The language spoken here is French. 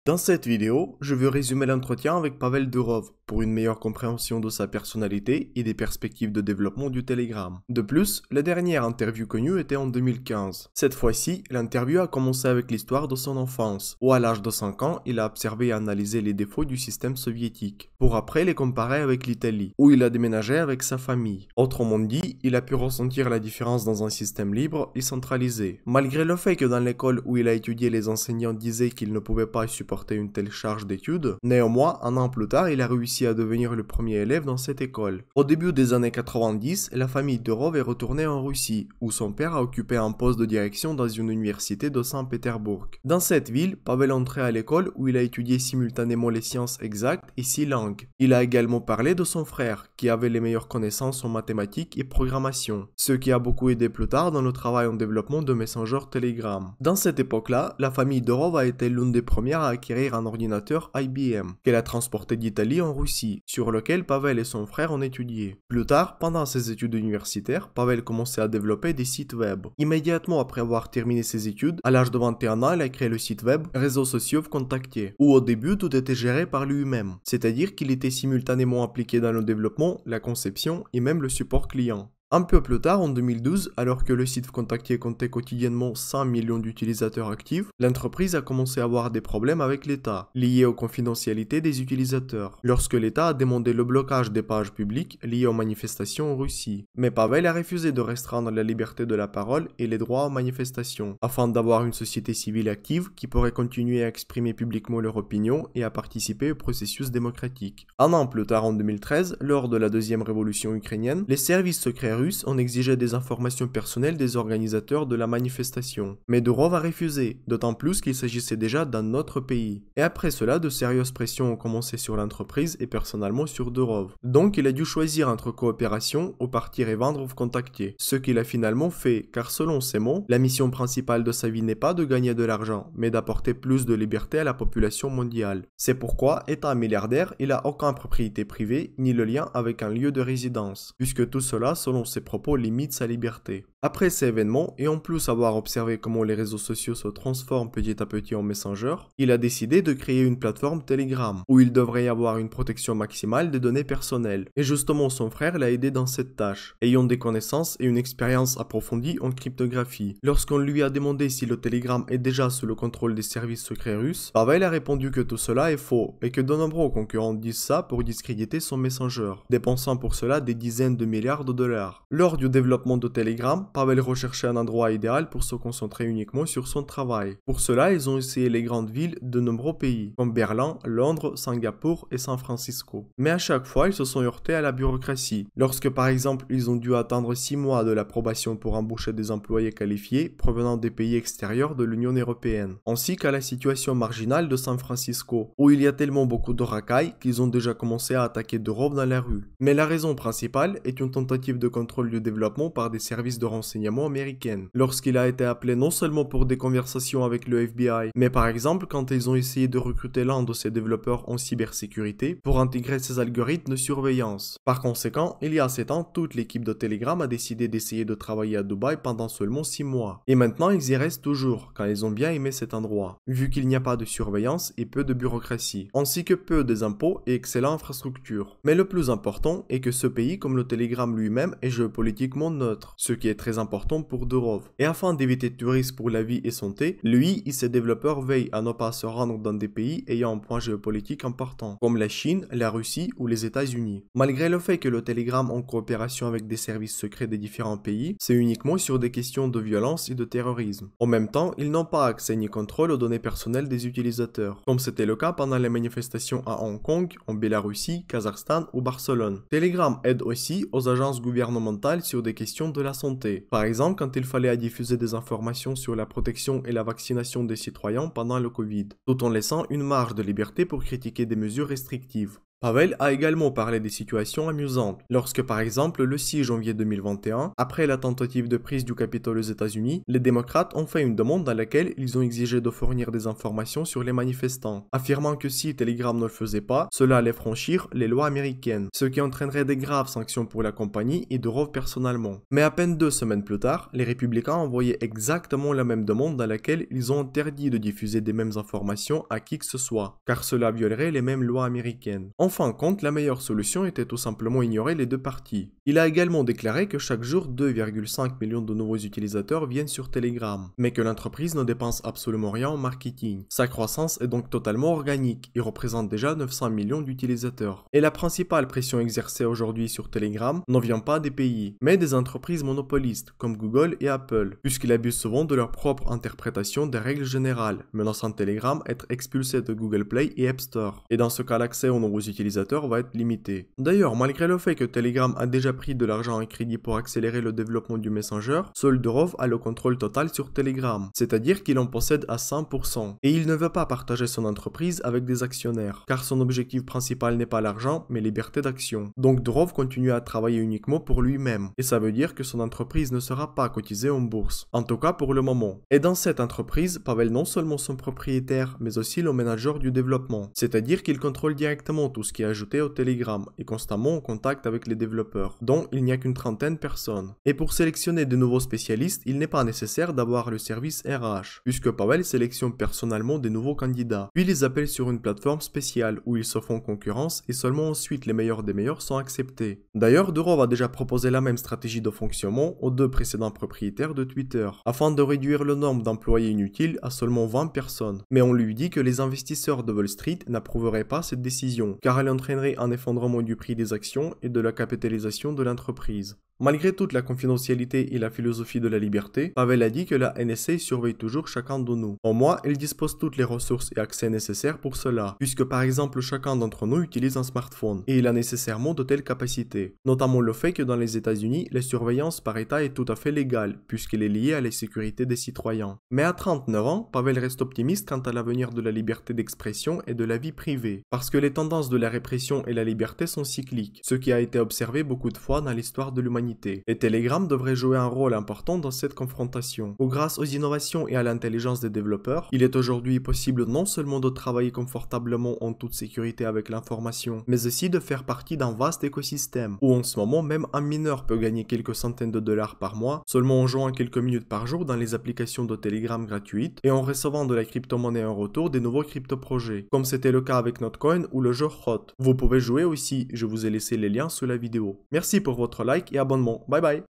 Dans cette vidéo, je veux résumer l'entretien avec Pavel Durov pour une meilleure compréhension de sa personnalité et des perspectives de développement du Telegram. De plus, la dernière interview connue était en 2015. Cette fois-ci, l'interview a commencé avec l'histoire de son enfance, où à l'âge de 5 ans, il a observé et analysé les défauts du système soviétique, pour après les comparer avec l'Italie, où il a déménagé avec sa famille. Autrement dit, il a pu ressentir la différence dans un système libre et centralisé. Malgré le fait que dans l'école où il a étudié, les enseignants disaient qu'il ne pouvait pas supporter une telle charge d'études, néanmoins, un an plus tard, il a réussi à devenir le premier élève dans cette école. Au début des années 90, la famille Durov est retournée en Russie, où son père a occupé un poste de direction dans une université de Saint-Pétersbourg. Dans cette ville, Pavel entrait à l'école où il a étudié simultanément les sciences exactes et 6 langues. Il a également parlé de son frère, qui avait les meilleures connaissances en mathématiques et programmation, ce qui a beaucoup aidé plus tard dans le travail en développement de Messenger Telegram. Dans cette époque-là, la famille Durov a été l'une des premières à acquérir un ordinateur IBM, qu'elle a transporté d'Italie en Russie, sur lequel Pavel et son frère ont étudié. Plus tard, pendant ses études universitaires, Pavel commençait à développer des sites web. Immédiatement après avoir terminé ses études, à l'âge de 21 ans, il a créé le site web Réseaux sociaux Vkontakte, où au début tout était géré par lui-même, c'est-à-dire qu'il était simultanément impliqué dans le développement, la conception et même le support client. Un peu plus tard, en 2012, alors que le site Vkontakte comptait quotidiennement 100 millions d'utilisateurs actifs, l'entreprise a commencé à avoir des problèmes avec l'État, liés aux confidentialités des utilisateurs, lorsque l'État a demandé le blocage des pages publiques liées aux manifestations en Russie. Mais Pavel a refusé de restreindre la liberté de la parole et les droits aux manifestations, afin d'avoir une société civile active qui pourrait continuer à exprimer publiquement leur opinion et à participer au processus démocratique. Un an plus tard, en 2013, lors de la deuxième révolution ukrainienne, les services secrets russes ont exigé des informations personnelles des organisateurs de la manifestation. Mais Durov a refusé, d'autant plus qu'il s'agissait déjà d'un autre pays. Et après cela, de sérieuses pressions ont commencé sur l'entreprise et personnellement sur Durov. Donc il a dû choisir entre coopération ou partir et vendre Vkontakte. Ce qu'il a finalement fait, car selon ses mots, la mission principale de sa vie n'est pas de gagner de l'argent, mais d'apporter plus de liberté à la population mondiale. C'est pourquoi, étant un milliardaire, il n'a aucune propriété privée, ni le lien avec un lieu de résidence, puisque tout cela, selon ses propos, limite sa liberté. Après ces événements, et en plus avoir observé comment les réseaux sociaux se transforment petit à petit en Messenger, il a décidé de créer une plateforme Telegram, où il devrait y avoir une protection maximale des données personnelles. Et justement, son frère l'a aidé dans cette tâche, ayant des connaissances et une expérience approfondie en cryptographie. Lorsqu'on lui a demandé si le Telegram est déjà sous le contrôle des services secrets russes, Pavel a répondu que tout cela est faux, et que de nombreux concurrents disent ça pour discréditer son Messenger, dépensant pour cela des dizaines de milliards de dollars. Lors du développement de Telegram, Pavel recherchait un endroit idéal pour se concentrer uniquement sur son travail. Pour cela, ils ont essayé les grandes villes de nombreux pays, comme Berlin, Londres, Singapour et San Francisco. Mais à chaque fois, ils se sont heurtés à la bureaucratie. Lorsque par exemple, ils ont dû attendre 6 mois de l'approbation pour embaucher des employés qualifiés provenant des pays extérieurs de l'Union européenne, ainsi qu'à la situation marginale de San Francisco, où il y a tellement beaucoup de racailles qu'ils ont déjà commencé à attaquer Durov dans la rue. Mais la raison principale est une tentative de contrôle du développement par des services de renseignement américains, lorsqu'il a été appelé non seulement pour des conversations avec le FBI, mais par exemple quand ils ont essayé de recruter l'un de ses développeurs en cybersécurité pour intégrer ses algorithmes de surveillance. Par conséquent, il y a 7 ans, toute l'équipe de Telegram a décidé d'essayer de travailler à Dubaï pendant seulement 6 mois. Et maintenant, ils y restent toujours, car ils ont bien aimé cet endroit, vu qu'il n'y a pas de surveillance et peu de bureaucratie, ainsi que peu des impôts et excellente infrastructure. Mais le plus important est que ce pays, comme le Telegram lui-même, est géopolitiquement neutre, ce qui est très important pour Durov. Et afin d'éviter tout risque pour la vie et santé, lui et ses développeurs veillent à ne pas se rendre dans des pays ayant un point géopolitique important, comme la Chine, la Russie ou les États-Unis. Malgré le fait que le Telegram en coopération avec des services secrets des différents pays, c'est uniquement sur des questions de violence et de terrorisme. En même temps, ils n'ont pas accès ni contrôle aux données personnelles des utilisateurs, comme c'était le cas pendant les manifestations à Hong Kong, en Biélorussie, Kazakhstan ou Barcelone. Telegram aide aussi aux agences gouvernementales sur des questions de la santé. Par exemple, quand il fallait diffuser des informations sur la protection et la vaccination des citoyens pendant le Covid, tout en laissant une marge de liberté pour critiquer des mesures restrictives. Pavel a également parlé des situations amusantes, lorsque par exemple le 6 janvier 2021, après la tentative de prise du Capitole aux États-Unis, les démocrates ont fait une demande dans laquelle ils ont exigé de fournir des informations sur les manifestants, affirmant que si Telegram ne le faisait pas, cela allait franchir les lois américaines, ce qui entraînerait des graves sanctions pour la compagnie et Durov personnellement. Mais à peine 2 semaines plus tard, les républicains ont envoyé exactement la même demande dans laquelle ils ont interdit de diffuser des mêmes informations à qui que ce soit, car cela violerait les mêmes lois américaines. En fin de compte, la meilleure solution était tout simplement ignorer les deux parties. Il a également déclaré que chaque jour 2,5 millions de nouveaux utilisateurs viennent sur Telegram, mais que l'entreprise ne dépense absolument rien en marketing. Sa croissance est donc totalement organique et représente déjà 900 millions d'utilisateurs. Et la principale pression exercée aujourd'hui sur Telegram n'en vient pas des pays, mais des entreprises monopolistes comme Google et Apple, puisqu'ils abusent souvent de leur propre interprétation des règles générales, menaçant Telegram être expulsé de Google Play et App Store. Et dans ce cas, l'accès aux nouveaux utilisateurs va être limité. D'ailleurs, malgré le fait que Telegram a déjà pris de l'argent et crédit pour accélérer le développement du Messenger, seul Durov a le contrôle total sur Telegram, c'est-à-dire qu'il en possède à 100%. Et il ne veut pas partager son entreprise avec des actionnaires, car son objectif principal n'est pas l'argent, mais liberté d'action. Donc Durov continue à travailler uniquement pour lui-même, et ça veut dire que son entreprise ne sera pas cotisée en bourse, en tout cas pour le moment. Et dans cette entreprise, Pavel non seulement son propriétaire, mais aussi le manager du développement, c'est-à-dire qu'il contrôle directement tout ce qui est ajouté au Telegram, et constamment en contact avec les développeurs, dont il n'y a qu'une trentaine de personnes. Et pour sélectionner de nouveaux spécialistes, il n'est pas nécessaire d'avoir le service RH, puisque Pavel sélectionne personnellement des nouveaux candidats, puis les appelle sur une plateforme spéciale où ils se font concurrence et seulement ensuite les meilleurs des meilleurs sont acceptés. D'ailleurs, Durov a déjà proposé la même stratégie de fonctionnement aux 2 précédents propriétaires de Twitter, afin de réduire le nombre d'employés inutiles à seulement 20 personnes. Mais on lui dit que les investisseurs de Wall Street n'approuveraient pas cette décision, car elle entraînerait un effondrement du prix des actions et de la capitalisation de l'entreprise. Malgré toute la confidentialité et la philosophie de la liberté, Pavel a dit que la NSA surveille toujours chacun de nous. En moi, elle dispose toutes les ressources et accès nécessaires pour cela, puisque par exemple chacun d'entre nous utilise un smartphone, et il a nécessairement de telles capacités. Notamment le fait que dans les États-Unis, la surveillance par État est tout à fait légale, puisqu'elle est liée à la sécurité des citoyens. Mais à 39 ans, Pavel reste optimiste quant à l'avenir de la liberté d'expression et de la vie privée, parce que les tendances de la répression et la liberté sont cycliques, ce qui a été observé beaucoup de fois dans l'histoire de l'humanité. Et Telegram devrait jouer un rôle important dans cette confrontation, où grâce aux innovations et à l'intelligence des développeurs, il est aujourd'hui possible non seulement de travailler confortablement en toute sécurité avec l'information, mais aussi de faire partie d'un vaste écosystème, où en ce moment même un mineur peut gagner quelques centaines de dollars par mois, seulement en jouant quelques minutes par jour dans les applications de Telegram gratuites, et en recevant de la crypto-monnaie en retour des nouveaux crypto-projets, comme c'était le cas avec Notcoin ou le jeu Hot. Vous pouvez jouer aussi, je vous ai laissé les liens sous la vidéo. Merci pour votre like et abonnement. Bye bye.